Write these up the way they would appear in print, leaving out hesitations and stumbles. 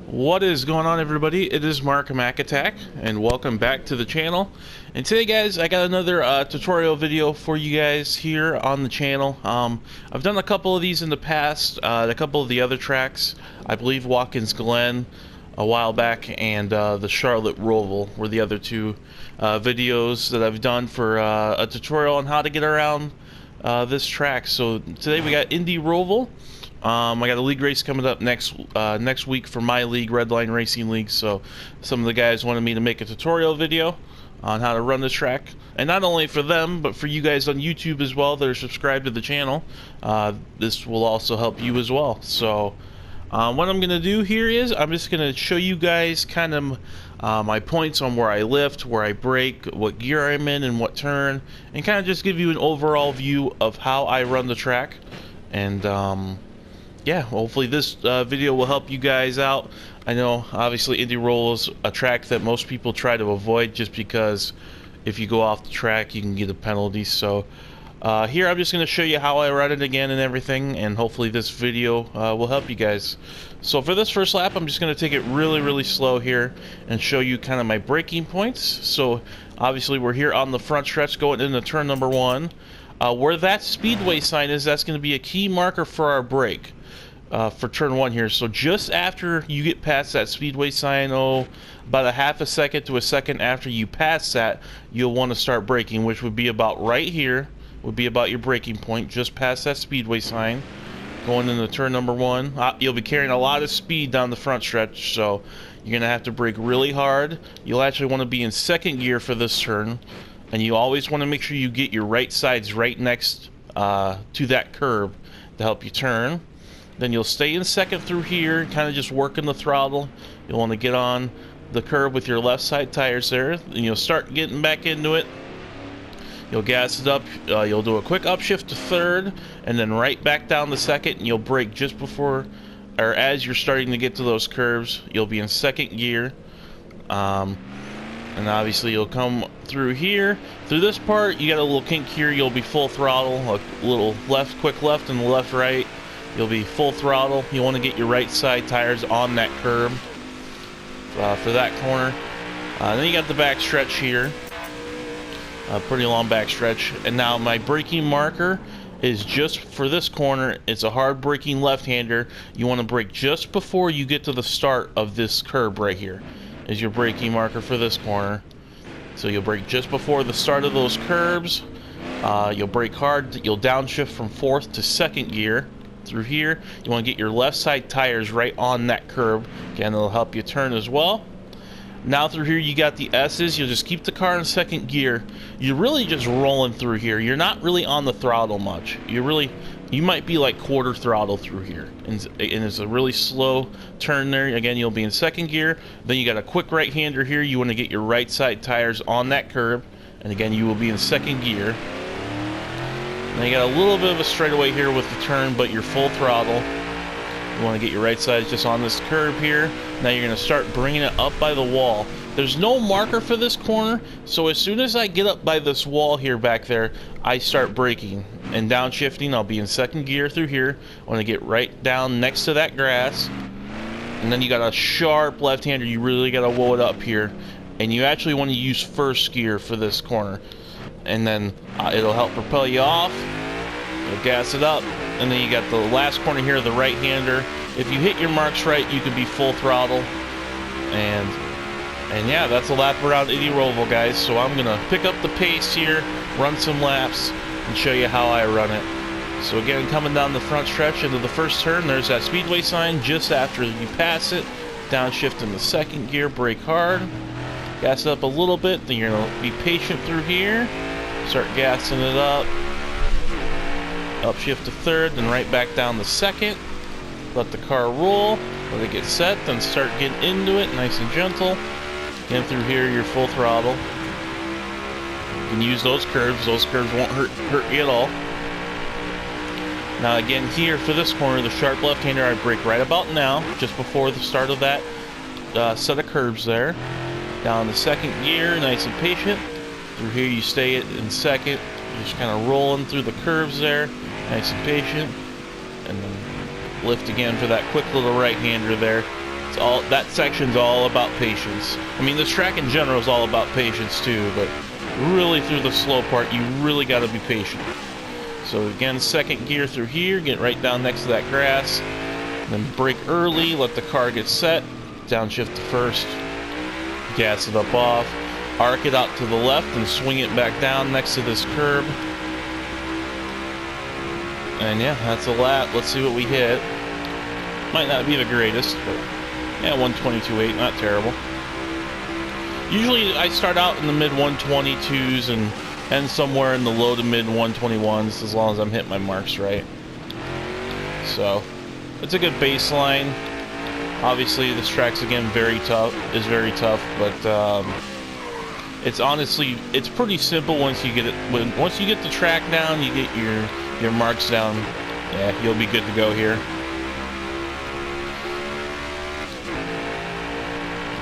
What is going on, everybody? It is Mark Mac Attack, and welcome back to the channel. And today, guys, I got another tutorial video for you guys here on the channel. I've done a couple of these in the past, a couple of the other tracks. I believe Watkins Glen a while back, and the Charlotte Roval were the other two videos that I've done for a tutorial on how to get around this track. So today we got Indy Roval. I got a league race coming up next week for my league, Redline Racing League. So some of the guys wanted me to make a tutorial video on how to run this track, and not only for them, but for you guys on YouTube as well that are subscribed to the channel. This will also help you as well. So what I'm gonna do here is I'm just gonna show you guys kind of my points on where I lift, where I brake, what gear I'm in, and what turn, and kind of just give you an overall view of how I run the track. And yeah, hopefully this video will help you guys out. I know, obviously, Indy Roval is a track that most people try to avoid just because if you go off the track, you can get a penalty. So here I'm just going to show you how I run it again and everything, and hopefully this video will help you guys. So for this first lap, I'm just going to take it really slow here and show you kind of my braking points. So obviously we're here on the front stretch going into turn number 1. Where that speedway sign is, that's going to be a key marker for our brake. For turn 1 here. So just after you get past that speedway sign, about a half a second to a second after you pass that, you'll want to start braking, which would be about right here, would be about your braking point, just past that speedway sign, going into turn number 1. You'll be carrying a lot of speed down the front stretch, so you're going to have to brake really hard. You'll actually want to be in second gear for this turn, and you always want to make sure you get your right sides right next to that curb to help you turn. Then you'll stay in second through here, kind of just working the throttle. You'll want to get on the curb with your left side tires there, and you'll start getting back into it. You'll gas it up, you'll do a quick upshift to third, and then right back down to second, and you'll brake just before, or as you're starting to get to those curves. You'll be in second gear. And obviously you'll come through here. Through this part, you got a little kink here, you'll be full throttle, a little left, quick left, and left right. You'll be full throttle. You want to get your right side tires on that curb for that corner. Then you got the back stretch here, a pretty long back stretch. And now my braking marker is just for this corner. It's a hard braking left-hander. You want to brake just before you get to the start of this curb right here. Is your braking marker for this corner. So you'll brake just before the start of those curbs. You'll brake hard. You'll downshift from fourth to second gear. Through here, you want to get your left side tires right on that curb. Again, it'll help you turn as well. Now through here, you got the S's. You'll just keep the car in second gear. You're really just rolling through here. You're not really on the throttle much. You might be like quarter throttle through here, and it's a really slow turn there. Again, you'll be in second gear. Then you got a quick right-hander here. You want to get your right side tires on that curb, and again, you will be in second gear. Now you got a little bit of a straightaway here with the turn, but you're full throttle. You want to get your right side just on this curb here. Now you're going to start bringing it up by the wall. There's no marker for this corner, so as soon as I get up by this wall here back there, I start braking and downshifting. I'll be in second gear through here. I want to get right down next to that grass. And then you got a sharp left-hander. You really got to whoa it up here. And you actually want to use first gear for this corner. And then it'll help propel you off. You'll gas it up, and then you got the last corner here, the right-hander. If you hit your marks right, you can be full throttle. And yeah, that's a lap around Indy Roval, guys. So I'm gonna pick up the pace here, run some laps, and show you how I run it. So again, coming down the front stretch into the first turn, there's that speedway sign. Just after you pass it, downshift in the second gear, brake hard, gas it up a little bit. Then you're gonna be patient through here. Start gassing it up. Upshift to third, then right back down to second. Let the car roll. Let it get set, then start getting into it, nice and gentle. Again, through here, you're full throttle. You can use those curves. Those curves won't hurt you at all. Now again, here for this corner, the sharp left-hander, I brake right about now, just before the start of that set of curves there. Down to second gear, nice and patient. Through here you stay in second, you're just kind of rolling through the curves there, nice and patient, and then lift again for that quick little right-hander there. That section's all about patience. I mean, this track in general is all about patience too, but really through the slow part, you really got to be patient. So again, second gear through here, get right down next to that grass, then brake early, let the car get set, downshift to first, gas it up off, arc it out to the left and swing it back down next to this curb. And yeah, that's a lap. Let's see what we hit. Might not be the greatest, but yeah, 122.8, not terrible. Usually I start out in the mid 122s and end somewhere in the low to mid 121s as long as I'm hitting my marks right. So it's a good baseline. Obviously this track's again very tough, but it's honestly, it's pretty simple once you get it. Once you get the track down, you get your marks down, yeah, you'll be good to go here.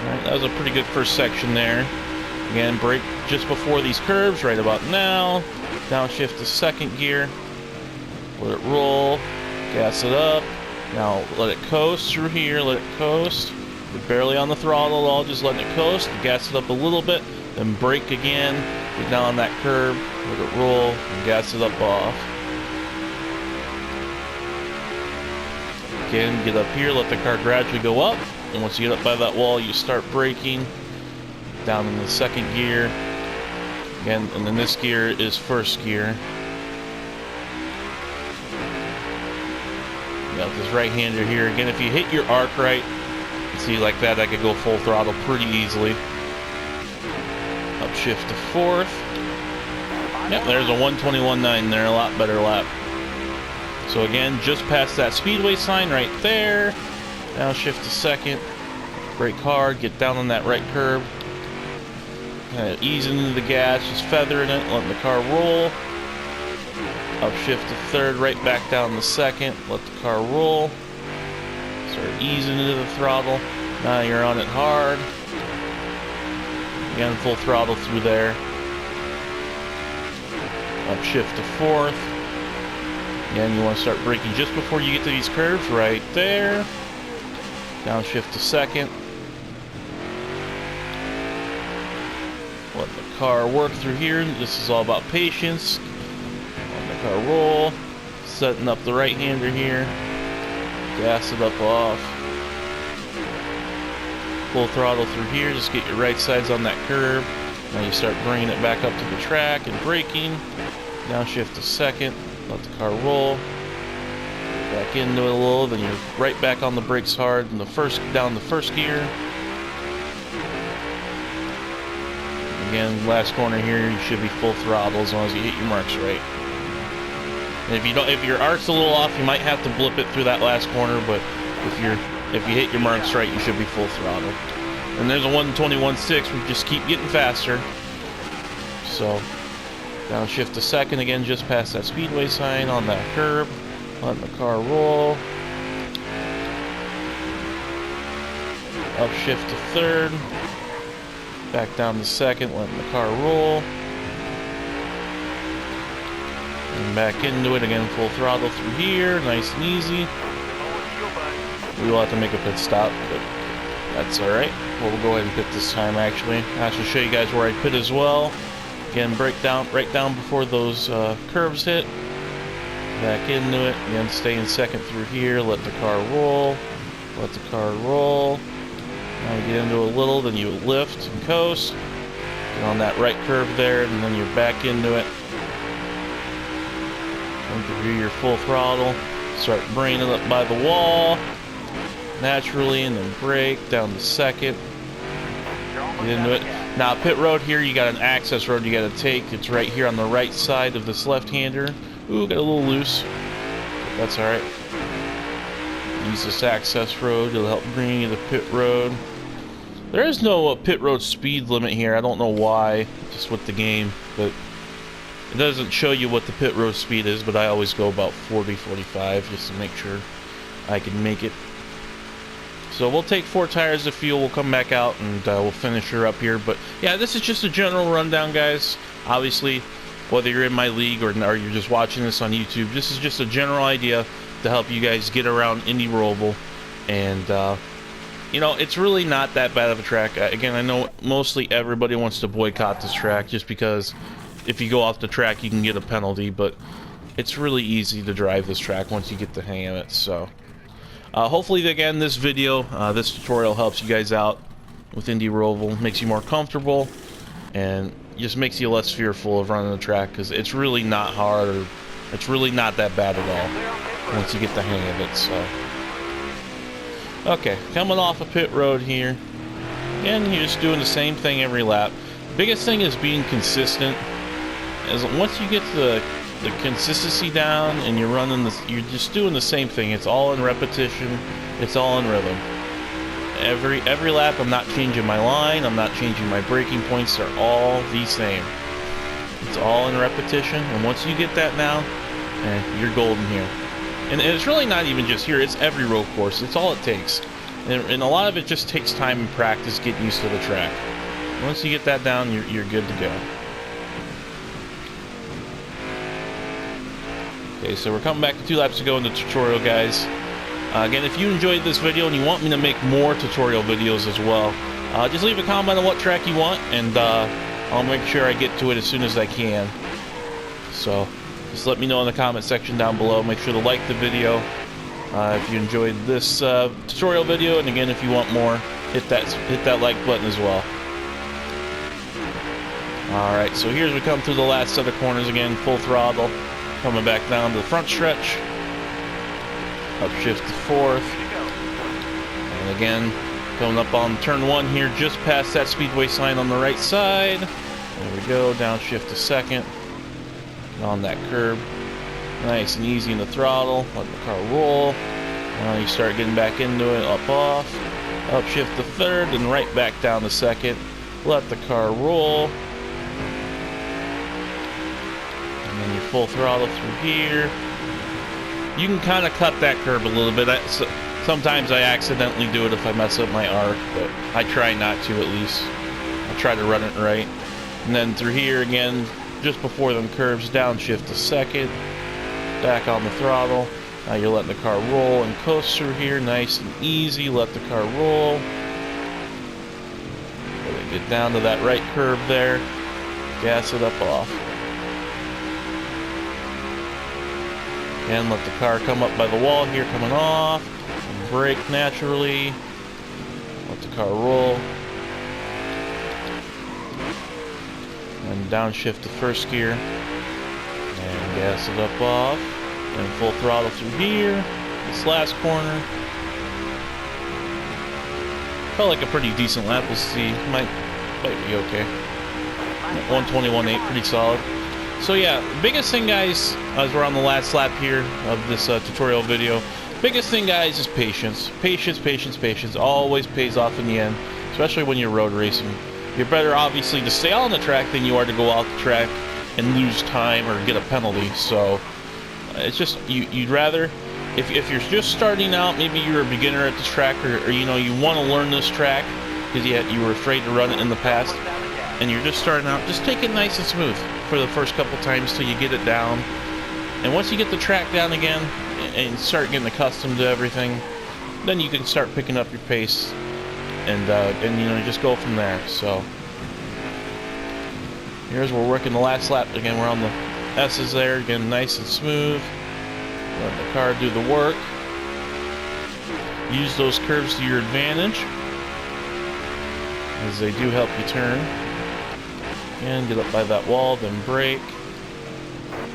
Alright, that was a pretty good first section there. Again, brake just before these curves, right about now. Downshift to second gear. Let it roll. Gas it up. Now let it coast through here. Let it coast. You're barely on the throttle at all, just letting it coast. Gas it up a little bit. Then brake again. Get down on that curb. Let it roll. And gas it up off. Again, get up here. Let the car gradually go up. And once you get up by that wall, you start braking. Down in the second gear. Again, and then this gear is first gear. You got this right-hander here. Again, if you hit your arc right, see like that, I could go full throttle pretty easily. Upshift to fourth. Yep, there's a 121.9 there, a lot better lap. So again, just past that speedway sign right there. Downshift to second. Brake hard, get down on that right curb. Kind of easing into the gas, just feathering it, letting the car roll. Upshift to third, right back down the second, let the car roll. Start easing into the throttle. Now you're on it hard. Again, full throttle through there. Upshift to fourth. Again, you want to start braking just before you get to these curves, right there. Downshift to second. Let the car work through here. This is all about patience. Let the car roll. Setting up the right-hander here. Gas it up off. Full throttle through here. Just get your right sides on that curb. Now you start bringing it back up to the track and braking. Downshift to second. Let the car roll. Back into it a little. Then you're right back on the brakes hard. And down the first gear. Again, last corner here, you should be full throttle as long as you hit your marks right. And if your arc's a little off, you might have to blip it through that last corner, but if you hit your marks right, you should be full throttle. And there's a 121.6, we just keep getting faster. So, downshift to second again, just past that speedway sign on that curb. Letting the car roll. Upshift to third. Back down to second, letting the car roll. And back into it again, full throttle through here, nice and easy. We will have to make a pit stop, but that's alright. We'll go ahead and pit this time actually. I should show you guys where I pit as well. Again, brake down, right down before those curves hit. Back into it, again stay in second through here, let the car roll. Let the car roll. Now you get into a little, then you lift and coast. Get on that right curve there, and then you're back into it. Come through your full throttle. Start bringing it up by the wall. Naturally, and then brake down to second. Get into it. Now pit road here, you got an access road you got to take. It's right here on the right side of this left-hander. Ooh, got a little loose. But that's alright. Use this access road, it'll help bring you to pit road. There is no pit road speed limit here. I don't know why, just with the game, but it doesn't show you what the pit road speed is, but I always go about 40, 45 just to make sure I can make it. So we'll take 4 tires of fuel, we'll come back out, and we'll finish her up here. But yeah, this is just a general rundown, guys. Obviously, whether you're in my league or you're just watching this on YouTube, this is just a general idea to help you guys get around Indy Roval. And you know, it's really not that bad of a track. Again, I know mostly everybody wants to boycott this track just because if you go off the track you can get a penalty, but it's really easy to drive this track once you get the hang of it. So hopefully, again, this video, this tutorial helps you guys out with Indy Roval, makes you more comfortable, and just makes you less fearful of running the track, because it's really not hard, or it's really not that bad at all once you get the hang of it. So okay, coming off a pit road here, and you're just doing the same thing every lap. The biggest thing is being consistent. As once you get the consistency down and you're running this, you're just doing the same thing. It's all in repetition, it's all in rhythm. Every lap I'm not changing my line, I'm not changing my braking points, they're all the same. It's all in repetition, and once you get that now, you're golden here. And it's really not even just here, it's every road course. It's all it takes. And a lot of it just takes time and practice getting used to the track. Once you get that down, you're good to go. Okay, so we're coming back to 2 laps to go in the tutorial, guys. Again, if you enjoyed this video and you want me to make more tutorial videos as well, just leave a comment on what track you want, and I'll make sure I get to it as soon as I can. So just let me know in the comment section down below. Make sure to like the video if you enjoyed this tutorial video, and again, if you want more, hit that like button as well. Alright, so here's we come through the last set of corners again, full throttle. Coming back down to the front stretch. Upshift to 4th. And again, coming up on turn 1 here, just past that speedway sign on the right side. There we go, downshift to 2nd. On that curb. Nice and easy in the throttle. Let the car roll. Now you start getting back into it, up off. Upshift to 3rd and right back down to 2nd. Let the car roll. And then you full throttle through here. You can kind of cut that curb a little bit. Sometimes I accidentally do it if I mess up my arc, but I try not to at least. I try to run it right. And then through here again, just before them curves, downshift to 2nd. Back on the throttle. Now you're letting the car roll and coast through here, nice and easy. Let the car roll. Get down to that right curve there. Gas it up off. And let the car come up by the wall here, coming off. Brake naturally. Let the car roll. And downshift to 1st gear. And gas it up off. And full throttle through here. This last corner. Felt like a pretty decent lap. We'll see. Might be okay. 121.8, pretty solid. So yeah, biggest thing, guys, as we're on the last lap here of this tutorial video, biggest thing, guys, is patience. Patience, patience, patience. Always pays off in the end, especially when you're road racing. You're better, obviously, to stay on the track than you are to go off the track and lose time or get a penalty. So it's just, you'd rather, if you're just starting out, maybe you're a beginner at this track, or you know, you want to learn this track because you were afraid to run it in the past, and you're just starting out, just take it nice and smooth for the first couple times till you get it down. And once you get the track down again and start getting accustomed to everything, then you can start picking up your pace and you know, just go from there. So here's we're working the last lap again. We're on the S's there again, nice and smooth. Let the car do the work. Use those curves to your advantage, as they do help you turn. And get up by that wall, then brake.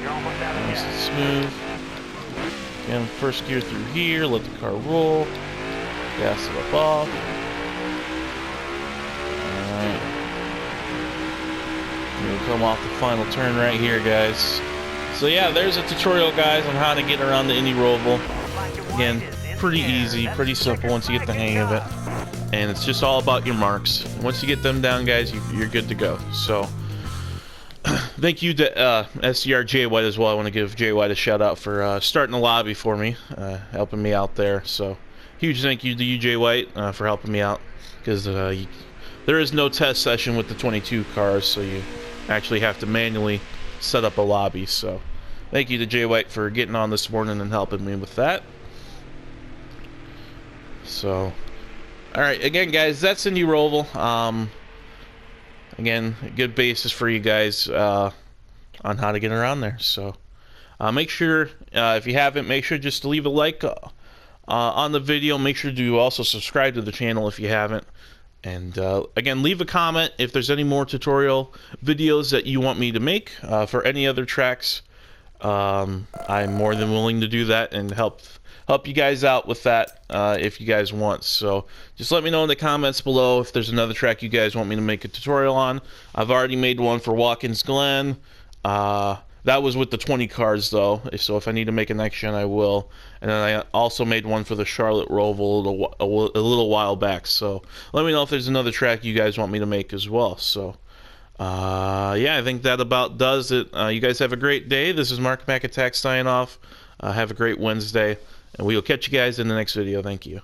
Nice and smooth. Again, 1st gear through here, let the car roll. Gas it up off. Alright. We'll come off the final turn right here, guys. So yeah, there's a tutorial, guys, on how to get around the Indy Roval. Again, pretty easy, pretty simple once you get the hang of it. And it's just all about your marks. Once you get them down, guys, you're good to go. So thank you to SCR Jay White as well. I want to give Jay White a shout out for starting the lobby for me, helping me out there. So huge thank you to you, Jay White, for helping me out, because there is no test session with the 22 cars, so you actually have to manually set up a lobby. So thank you to Jay White for getting on this morning and helping me with that. So All right, again, guys, that's Indy Roval. Again, a good basis for you guys on how to get around there. So make sure, if you haven't, make sure just to leave a like on the video. Make sure to also subscribe to the channel if you haven't. And again, leave a comment if there's any more tutorial videos that you want me to make for any other tracks. I'm more than willing to do that and help you guys out with that if you guys want. So just let me know in the comments below if there's another track you guys want me to make a tutorial on. I've already made one for Watkins Glen. That was with the 20 cars though, so if I need to make a next gen I will. And then I also made one for the Charlotte Roval a little while back. So let me know if there's another track you guys want me to make as well. So yeah, I think that about does it. You guys have a great day. This is Mark Mac Attack signing off. Have a great Wednesday, and we will catch you guys in the next video. Thank you.